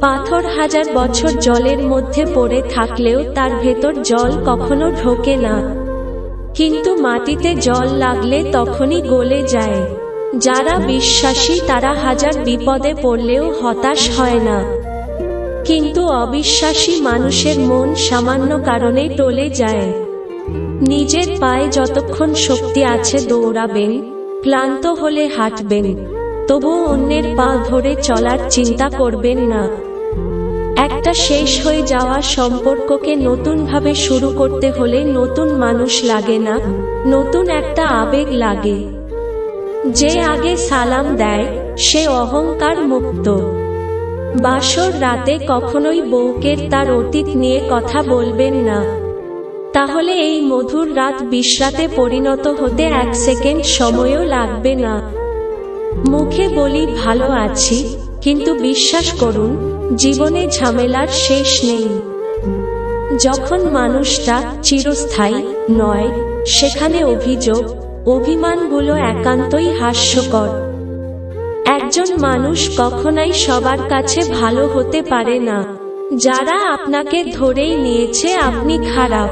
পাথর হাজার বছর জলের মধ্যে পড়ে থাকলেও তার ভেতর জল কখনো ঢোকে না, কিন্তু মাটিতে জল লাগলে তখনই গলে যায়। যারা বিশ্বাসী তারা হাজার বিপদে পড়লেও হতাশ হয় না, কিন্তু অবিশ্বাসী মানুষের মন সামান্য কারণে টলে যায়। নিজের পায়ে যতক্ষণ শক্তি আছে দৌড়াবেন, ক্লান্ত হলে হাঁটবেন, তবুও অন্যের পা ধরে চলার চিন্তা করবেন না। একটা শেষ হয়ে যাওয়া সম্পর্ককে নতুনভাবে শুরু করতে হলে নতুন মানুষ লাগে না, নতুন একটা আবেগ লাগে। যে আগে সালাম দেয় সে অহংকার মুক্ত। বাসর রাতে কখনোই বউকে তার অতীত নিয়ে কথা বলবেন না, তাহলে এই মধুর রাত বিশ্রাতে পরিণত হতে এক সেকেন্ড সময়ও লাগবে না। মুখে বলি ভালো আছি, কিন্তু বিশ্বাস করুন জীবনে ঝামেলার শেষ নেই। যখন মানুষটা চিরস্থায়ী নয়, সেখানে অভিযোগ, অভিমানগুলো একান্তই হাস্যকর। একজন মানুষ কখনোই সবার কাছে ভালো হতে পারে না। যারা আপনাকে ধরেই নিয়েছে আপনি খারাপ,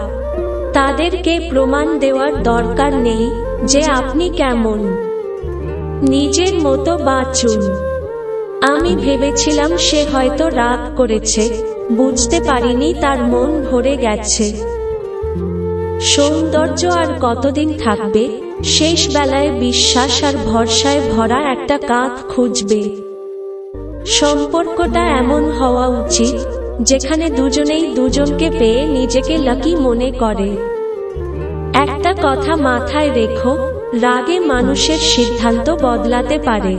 তাদেরকে প্রমাণ দেওয়ার দরকার নেই যে আপনি কেমন। নিজের মতো বাঁচুন। আমি ভেবেছিলাম সে হয়তো রাগ করেছে, বুঝতে পারিনি তার মন ভরে গেছে। সৌন্দর্য আর কতদিন থাকবে, শেষ বেলায় বিশ্বাস আর ভরসায় ভরা একটা কাঁধ খুঁজবে। সম্পর্কটা এমন হওয়া উচিত যেখানে দুজনেই দুজনকে পেয়ে নিজেকে লাকি মনে করে। একটা কথা মাথায় রেখো, রাগে মানুষের সিদ্ধান্ত বদলাতে পারে,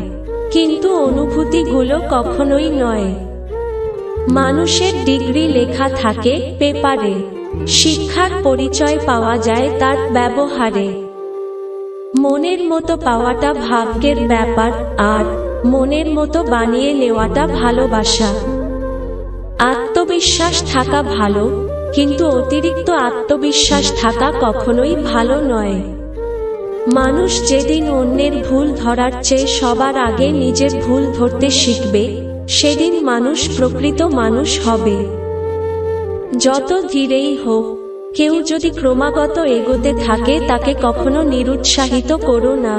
কিন্তু অনুভূতিগুলো কখনোই নয়। মানুষের ডিগ্রি লেখা থাকে পেপারে, শিক্ষার পরিচয় পাওয়া যায় তার ব্যবহারে। মনের মতো পাওয়াটা ভাগ্যের ব্যাপার, আর মনের মতো বানিয়ে নেওয়াটা ভালোবাসা। আত্মবিশ্বাস থাকা ভালো, কিন্তু অতিরিক্ত আত্মবিশ্বাস থাকা কখনোই ভালো নয়। মানুষ যেদিন অন্যের ভুল ধরার চেয়ে সবার আগে নিজের ভুল ধরতে শিখবে, সেদিন মানুষ প্রকৃত মানুষ হবে। যত ধীরেই হোক, কেউ যদি ক্রমাগত এগোতে থাকে তাকে কখনো নিরুৎসাহিত করো না।